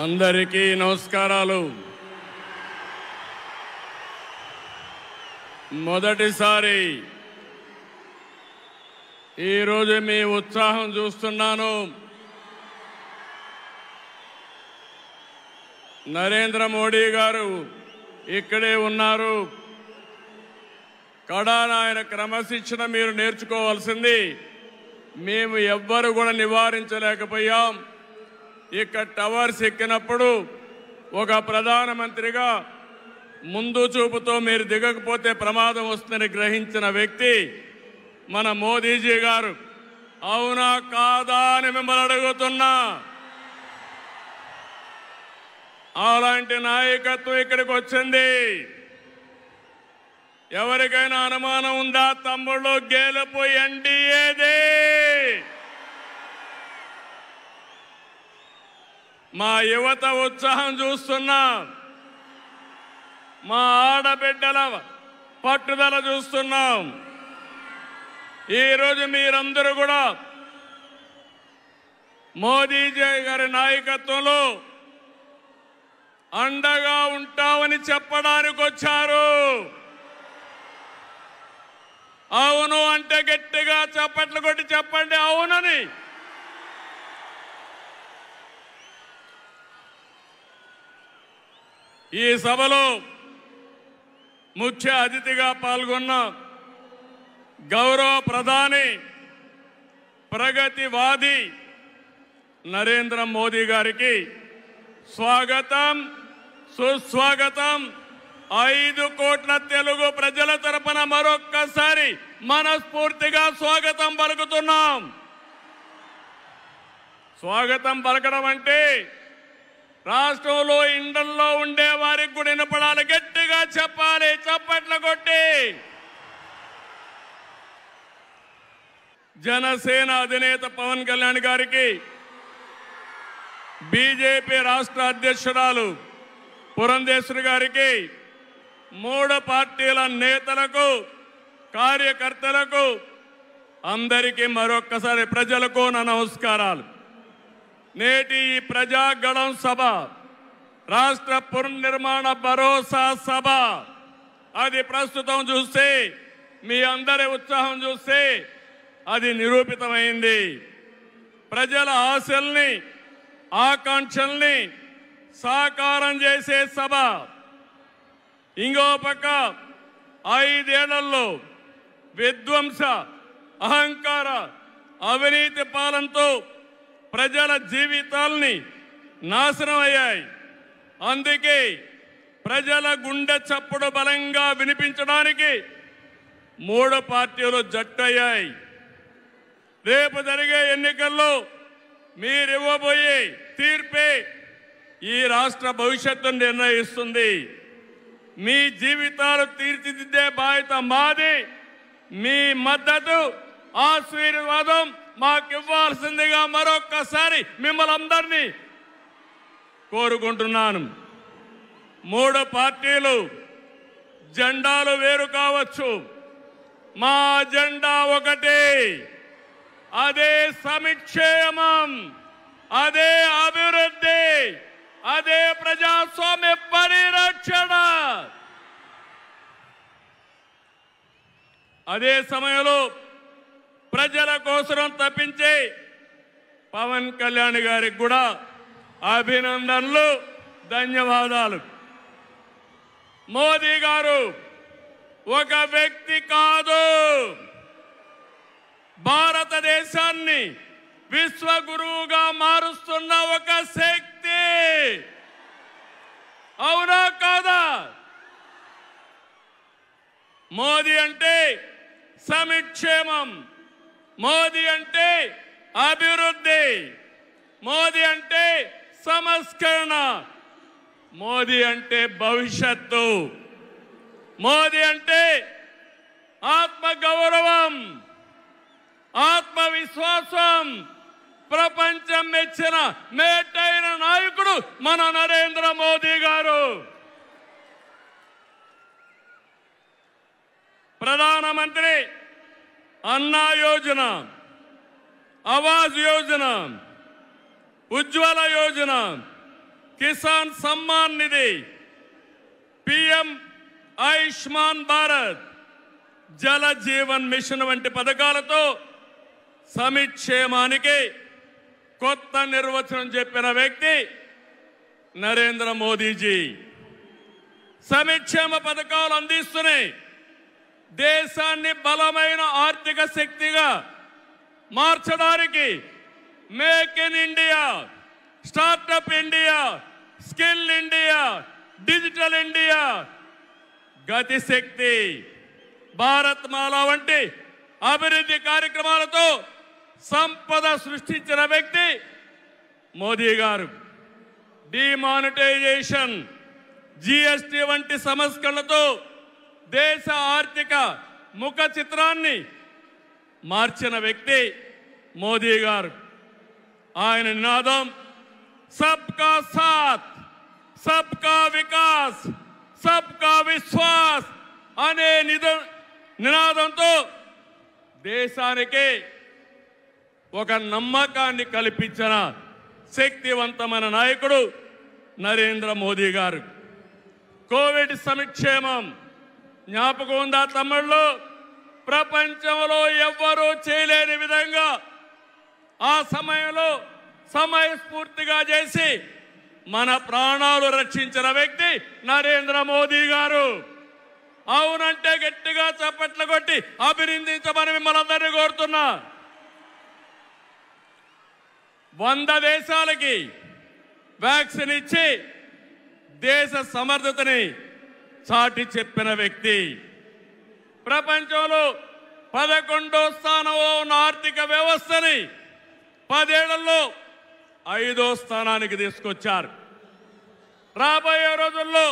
అందరికీ నమస్కారాలు. మొదటిసారి ఈరోజు మీ ఉత్సాహం చూస్తున్నాను. నరేంద్ర మోడీ గారు ఇక్కడే ఉన్నారు. కడాన ఆయన క్రమశిక్షణ మీరు నేర్చుకోవాల్సింది. మేము ఎవ్వరు కూడా నివారించలేకపోయాం. ఇక్కడ టవర్స్ ఎక్కినప్పుడు ఒక ప్రధానమంత్రిగా ముందు చూపుతో మీరు దిగకపోతే ప్రమాదం వస్తుందని గ్రహించిన వ్యక్తి మన మోదీజీ గారు. అవునా కాదా అని మిమ్మల్ని అడుగుతున్నా. అలాంటి నాయకత్వం ఇక్కడికి వచ్చింది. ఎవరికైనా అనుమానం ఉందా? తమ్ముళ్ళు, గెలుపు ఎన్డీఏదే. మా యువత ఉత్సాహం చూస్తున్నా, మా ఆడబిడ్డల పట్టుదల చూస్తున్నాం. ఈరోజు మీరందరూ కూడా మోదీజీ గారి నాయకత్వంలో అండగా ఉంటామని చెప్పడానికి వచ్చారు. అవును అంటే గట్టిగా చప్పట్లు కొట్టి చెప్పండి అవునని. ఈ సభలో ముఖ్య అతిథిగా పాల్గొన్న గౌరవ ప్రధాని, ప్రగతివాది నరేంద్ర మోదీ గారికి స్వాగతం, సుస్వాగతం. 5 కోట్ల తెలుగు ప్రజల తరపున మరొక్కసారి మనస్ఫూర్తిగా స్వాగతం పలుకుతున్నాం. స్వాగతం పలకడం అంటే రాష్ట్రంలో ఇండల్లో ఉండే వారికి కూడా వినపడాలి. గట్టిగా చెప్పాలి, చప్పట్లు కొట్టి. జనసేన అధినేత పవన్ కళ్యాణ్ గారికి, బీజేపీ రాష్ట్ర అధ్యక్షురాలు పురంధేశ్వరి గారికి, 3 పార్టీల నేతలకు, కార్యకర్తలకు, అందరికీ మరొక్కసారి ప్రజలకు నా నమస్కారాలు. నేటి ఈ ప్రజాగళం సభ రాష్ట్ర పునర్నిర్మాణ భరోసా సభ. అది ప్రస్తుతం చూస్తే, మీ అందరి ఉత్సాహం చూస్తే అది నిరూపితమైంది. ప్రజల ఆశల్ని, ఆకాంక్షల్ని సాకారం చేసే సభ. ఇంకో పక్క 5 ఏళ్లలో విధ్వంస, అహంకార, అవినీతి పాలనతో ప్రజల జీవితాల్ని నాశనం అయ్యాయి. అందుకే ప్రజల గుండె చప్పుడు బలంగా వినిపించడానికి 3 పార్టీలు జట్టయ్యాయి. రేపు జరిగే ఎన్నికల్లో మీరివ్వబోయే తీర్పే ఈ రాష్ట్ర భవిష్యత్తును నిర్ణయిస్తుంది. మీ జీవితాలు తీర్చిదిద్దే బాధ్యత మాది. మీ మద్దతు, ఆశీర్వాదం మాకివ్వాల్సిందిగా మరొక్కసారి మిమ్మల్ని అందరినీ కోరుకుంటున్నాను. 3 పార్టీలు జెండాలు వేరు కావచ్చు, మా జెండా ఒకటే. అదే సంక్షేమం, అదే అభివృద్ధి, అదే ప్రజాస్వామ్య పరిరక్షణ. అదే సమయంలో ప్రజల కోసం తప్పించే పవన్ కళ్యాణ్ గారికి కూడా అభినందనలు, ధన్యవాదాలు. మోదీ గారు ఒక వ్యక్తి కాదు, భారతదేశాన్ని విశ్వగురువుగా మారుస్తున్న ఒక శక్తి. అవునా కాదా? మోదీ అంటే సంక్షేమం, మోదీ అంటే అభివృద్ధి, మోదీ అంటే సంస్కరణ, మోదీ అంటే భవిష్యత్తు, మోదీ అంటే ఆత్మగౌరవం, ఆత్మవిశ్వాసం. ప్రపంచం మెచ్చిన మేటైన నాయకుడు మన నరేంద్ర మోదీ గారు. ప్రధానమంత్రి అన్నా యోజన, ఆవాస్ యోజన, ఉజ్వల యోజన, కిసాన్ సమ్మాన్ నిధి, పిఎం ఆయుష్మాన్ భారత్, జల జీవన్ మిషన్ వంటి పథకాలతో సంక్షేమానికి కొత్త నిర్వచనం చెప్పిన వ్యక్తి నరేంద్ర మోదీజీ. సంక్షేమ పథకాలు అందిస్తున్నాయి దేశాన్ని బలమైన ఆర్థిక శక్తిగా మార్చడానికి make in India, startup India, skill India, digital India, Gatishakti, Bharatmala వంటి అభివృద్ధి కార్యక్రమాలతో సంపద సృష్టించిన వ్యక్తి మోదీ గారు. డిమానిటైజేషన్, జిఎస్టి వంటి సంస్కరణలతో దేశ ఆర్థిక ముఖ చిత్రాన్ని మార్చిన వ్యక్తి మోదీ గారు. ఆయన నినాదం సబ్కా సాత్, సబ్కా వికాస్, సబ్కా విశ్వాస్ అనే నినాదంతో దేశానికి ఒక నమ్మకాన్ని కల్పించిన శక్తివంతమైన నాయకుడు నరేంద్ర మోదీ గారు. కోవిడ్ సంక్షేమం జ్ఞాపకం ఉందా తమ్ముళ్ళు? ప్రపంచంలో ఎవ్వరూ చేయలేని విధంగా ఆ సమయంలో సమయస్ఫూర్తిగా చేసి మన ప్రాణాలు రక్షించిన వ్యక్తి నరేంద్ర మోదీ గారు. అవునంటే గట్టిగా చప్పట్లు కొట్టి అభినందించమని మిమ్మల్ని అందరినీ కోరుతున్నా. 100 దేశాలకి వ్యాక్సిన్ ఇచ్చి దేశ సమర్థతని చాటి చెప్పిన వ్యక్తి. ప్రపంచంలో 11వ స్థానంలో ఉన్న ఆర్థిక వ్యవస్థని 10 ఏళ్లలో 5వ స్థానానికి తీసుకొచ్చారు. రాబోయే రోజుల్లో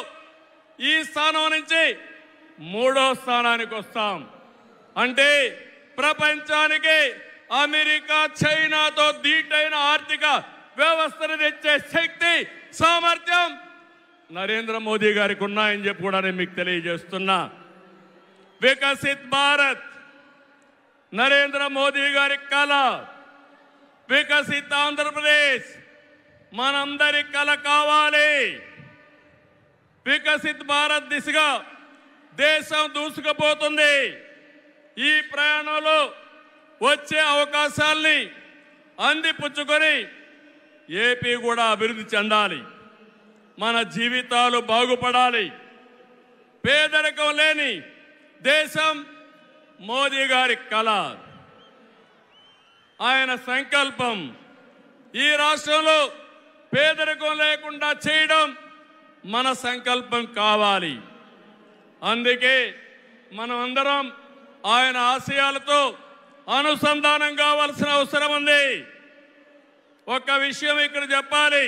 ఈ స్థానం నుంచి 3వ స్థానానికి వస్తాం. అంటే ప్రపంచానికి అమెరికా, చైనాతో ధీటైన ఆర్థిక వ్యవస్థను తెచ్చే శక్తి, సామర్థ్యం నరేంద్ర మోదీ గారికి ఉన్నాయని చెప్పి కూడా నేను మీకు తెలియజేస్తున్నా. వికసిత్ భారత్ నరేంద్ర మోదీ గారి కళ. వికసిత్ ఆంధ్రప్రదేశ్ మనందరి కళ కావాలి. వికసిత్ భారత్ దిశగా దేశం దూసుకుపోతుంది. ఈ ప్రయాణంలో వచ్చే అవకాశాల్ని అందిపుచ్చుకొని ఏపీ కూడా అభివృద్ధి చెందాలి. మన జీవితాలు బాగుపడాలి. పేదరికం లేని దేశం మోదీ గారి కళ, ఆయన సంకల్పం. ఈ రాష్ట్రంలో పేదరికం లేకుండా చేయడం మన సంకల్పం కావాలి. అందుకే మనం అందరం ఆయన ఆశయాలతో అనుసంధానం కావాల్సిన అవసరం ఉంది. ఒక విషయం ఇక్కడ చెప్పాలి.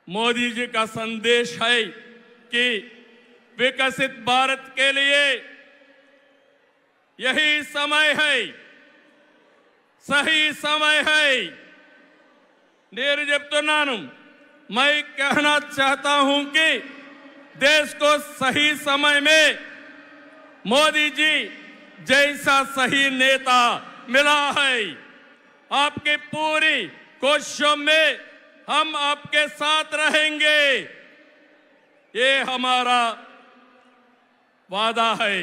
मोदी जी का संदेश है कि विकसित भारत के लिए यही समय है, सही समय है. నేను చెప్తున్నాను, मैं कहना चाहता हूं कि देश को सही समय में मोदी जी जैसा सही नेता मिला है. आपकी पूरी कोशिशों में हम आपके साथ रहेंगे, ये हमारा वादा है.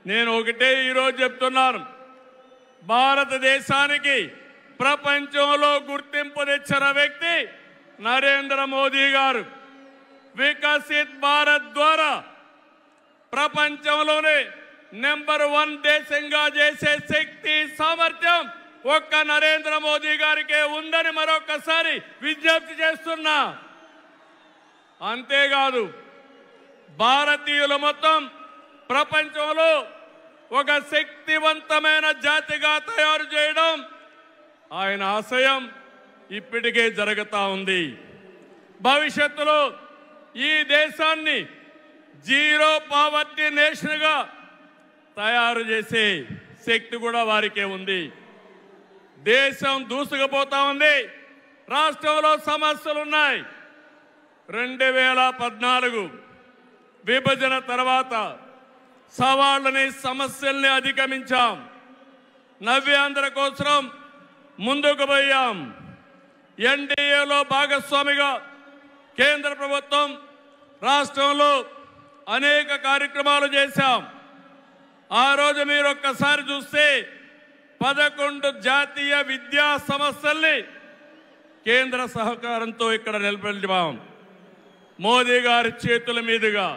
నేను ఒకటే ఈరోజు చెప్తున్నాను, భారతదేశానికి ప్రపంచంలో గుర్తింపు తెచ్చిన వ్యక్తి నరేంద్ర మోదీ గారు. వికసిత్ భారత్ ద్వారా ప్రపంచంలోనే నెంబర్ 1 దేశంగా చేసే శక్తి, సామర్థ్యం ఒక్క నరేంద్ర మోదీ గారికే ఉందని మరొకసారి విజ్ఞప్తి చేస్తున్నా. అంతేకాదు, భారతీయులు మొత్తం ప్రపంచంలో ఒక శక్తివంతమైన జాతిగా తయారు చేయడం ఆయన ఆశయం ఇప్పటికే జరుగుతూ ఉంది. భవిష్యత్తులో ఈ దేశాన్ని జీరో పావర్టీ నేషన్గా తయారు చేసే శక్తి కూడా వారికే ఉంది. దేశం దూసుకుపోతా ఉంది. రాష్ట్రంలో సమస్యలు ఉన్నాయి. 2014 విభజన తర్వాత సవాళ్ళని, సమస్యల్ని అధిగమించాం. నవ్యాంధ్ర కోసం ముందుకు పోయాం. ఎన్డీఏలో భాగస్వామిగా కేంద్ర ప్రభుత్వం రాష్ట్రంలో అనేక కార్యక్రమాలు చేశాం. ఆ రోజు మీరు ఒక్కసారి చూస్తే 11 జాతీయ విద్యా సంస్థల్ని కేంద్ర సహకారంతో ఇక్కడ నిలబెట్టాం. మోదీ గారి చేతుల మీదుగా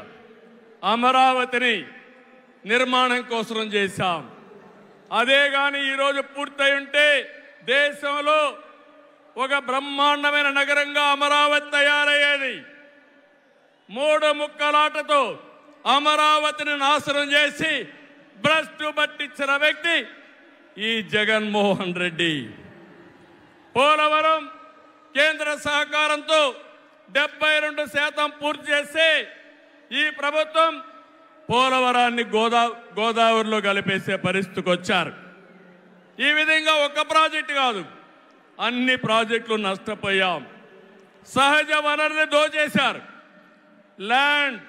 అమరావతిని నిర్మాణం కోసం చేశాం. అదే గాని ఈరోజు పూర్తయి ఉంటే దేశంలో ఒక బ్రహ్మాండమైన నగరంగా అమరావతి తయారయ్యేది. 3 ముక్కలాటతో అమరావతిని నాశనం చేసి భ్రష్టు పట్టించిన వ్యక్తి ఈ జగన్మోహన్ రెడ్డి. పోలవరం కేంద్ర సహకారంతో 72% పూర్తి చేసి ఈ ప్రభుత్వం పోలవరాన్ని గోదావరిలో కలిపేసే పరిస్థితికి వచ్చారు. ఈ విధంగా ఒక ప్రాజెక్టు కాదు, అన్ని ప్రాజెక్టులు నష్టపోయాం. సహజ వనరులు దోచేశారు. ల్యాండ్,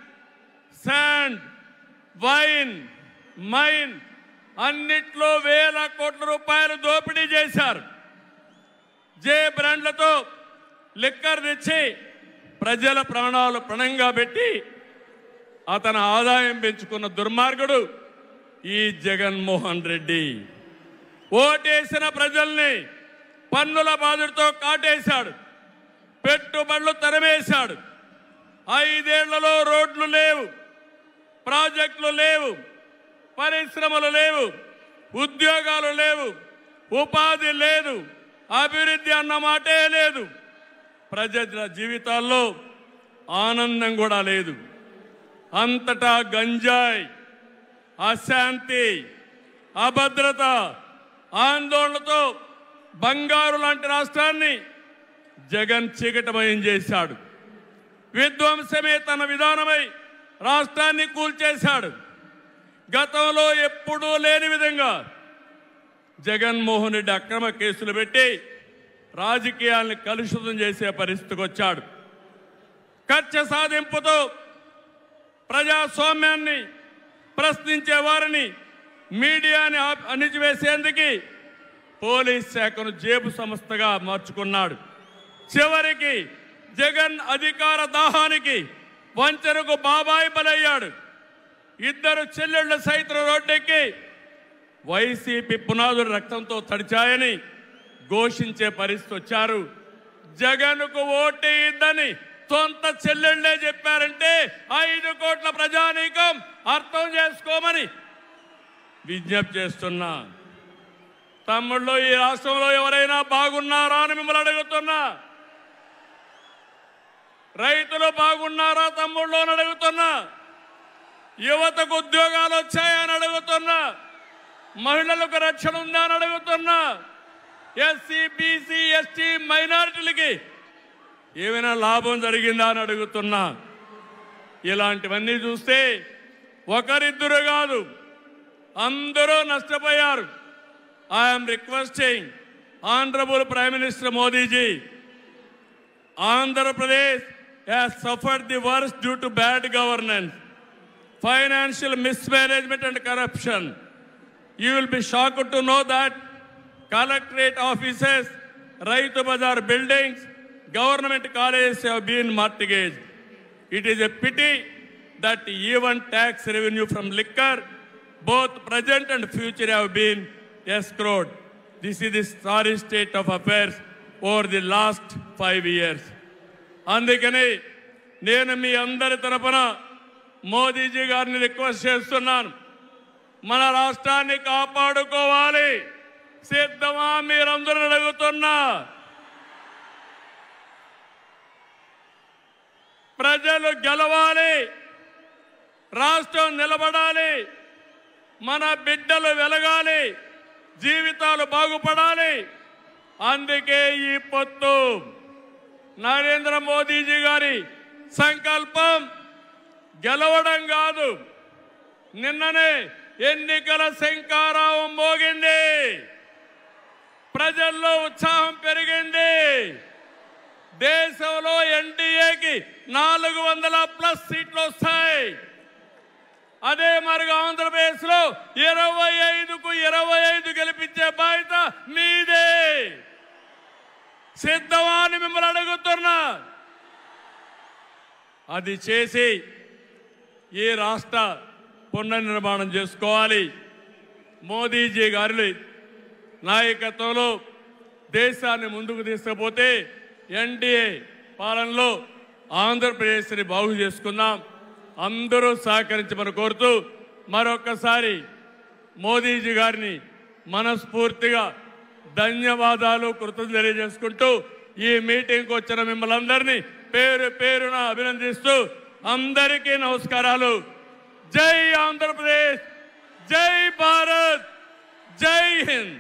శాండ్, వైన్, మైన్ అన్నిట్లో వేల కోట్ల రూపాయలు దోపిడీ చేశారు. జే బ్రాండ్లతో లిక్కర్ తెచ్చి ప్రజల ప్రాణాలు పణంగా పెట్టి అతని ఆదాయం పెంచుకున్న దుర్మార్గుడు ఈ జగన్మోహన్ రెడ్డి. ఓటేసిన ప్రజల్ని పన్నుల బాధతో కాటేశాడు. పెట్టుబడులు తరిమేశాడు. 5 ఏళ్లలో రోడ్లు లేవు, ప్రాజెక్టులు లేవు, పరిశ్రమలు లేవు, ఉద్యోగాలు లేవు, ఉపాధి లేదు, అభివృద్ధి అన్న మాటే లేదు. ప్రజల జీవితాల్లో ఆనందం కూడా లేదు. అంతటా గంజాయి, అశాంతి, అభద్రత, ఆందోళనతో బంగారు లాంటి రాష్ట్రాన్ని జగన్ చీకటమయం చేశాడు. విధ్వంసమే తన విధానమై రాష్ట్రాన్ని కూల్చేశాడు. గతంలో ఎప్పుడూ లేని విధంగా జగన్మోహన్ రెడ్డి అక్రమ కేసులు పెట్టి రాజకీయాలను కలుషితం చేసే పరిస్థితికి వచ్చాడు. కక్ష సాధింపుతో ప్రజాస్వామ్యాన్ని ప్రశ్నించే వారిని, మీడియాని అణిచివేసేందుకు పోలీస్ శాఖను జేబు సంస్థగా మార్చుకున్నాడు. చివరికి జగన్ అధికార దాహానికి వంచనకు బాబాయి బలయ్యాడు. 2 చెల్లెళ్ల సైతం రోడ్డెక్కి వైసీపీ పునాదులు రక్తంతో తడిచాయని ఘోషించే పరిస్థితి వచ్చారు. జగన్కు ఓటేయద్దని సొంత చెల్లెళ్లే చెప్పారంటే 5 కోట్ల ప్రజానీకం అర్థం చేసుకోమని విజ్ఞప్తి చేస్తున్నా. తమ్ముళ్ళు, ఈ రాష్ట్రంలో ఎవరైనా బాగున్నారా అని మిమ్మల్ని అడుగుతున్నా. రైతులు బాగున్నారా తమ్ముళ్ళు అని అడుగుతున్నా. యువతకు ఉద్యోగాలు వచ్చాయని అడుగుతున్నా. మహిళలకు రక్షణ ఉందా అని అడుగుతున్నా. ఎస్సీ, బీసీ, ఎస్టీ మైనారిటీలకి ఏమైనా లాభం జరిగిందా అని అడుగుతున్నా. ఇలాంటివన్నీ చూస్తే ఒకరిద్దరు కాదు, అందరూ నష్టపోయారు. I'm requesting honourable prime minister Modiji, Andhra Pradesh has suffered the worst due to bad governance, financial mismanagement and corruption. You will be shocked to know that collectorate offices, Raitu Bazar buildings, government colleges have been mortgaged. It is a pity that even tax revenue from liquor, both present and future, have been escrowed. This is the sorry state of affairs over the last 5 years. అందుకని నేను మీ అందరి తరపున మోదీజీ గారిని request చేస్తున్నాను. మన రాష్ట్రాన్ని కాపాడుకోవాలి. సిద్ధమా మీరందరూ అడుగుతున్నా. ప్రజలు గెలవాలి, రాష్ట్రం నిలబడాలి, మన బిడ్డలు వెలగాలి, జీవితాలు బాగుపడాలి. అందుకే ఈ పొత్తు. నరేంద్ర మోదీజీ గారి సంకల్పం గెలవడం కాదు. నిన్ననే ఎన్నికల శంఖారావం మోగింది. ప్రజల్లో ఉత్సాహం పెరిగింది. దేశంలో ఎన్డీఏకి 400+ సీట్లు వస్తాయి. అదే మరి ఆంధ్రప్రదేశ్ లో 25కు 25 గెలిపించే బాధ్యత మీదే. సిద్ధమా అని మిమ్మల్ని అడుగుతున్నా. అది చేసి ఈ రాష్ట్ర పునర్నిర్మాణం చేసుకోవాలి. మోదీజీ గారి నాయకత్వంలో దేశాన్ని ముందుకు తీసుకుపోతే ఎన్డీఏ పాలనలో ఆంధ్రప్రదేశ్ని బాగు చేసుకుందాం. అందరూ సహకరించమని కోరుతూ మరొకసారి మోదీజీ గారిని మనస్ఫూర్తిగా ధన్యవాదాలు, కృతజ్ఞతలు తెలియజేసుకుంటూ ఈ మీటింగ్కి వచ్చిన మిమ్మల్ని అందరినీ పేరు పేరున అభినందిస్తూ అందరికీ నమస్కారాలు. జై ఆంధ్రప్రదేశ్, జై భారత్, జై హింద్.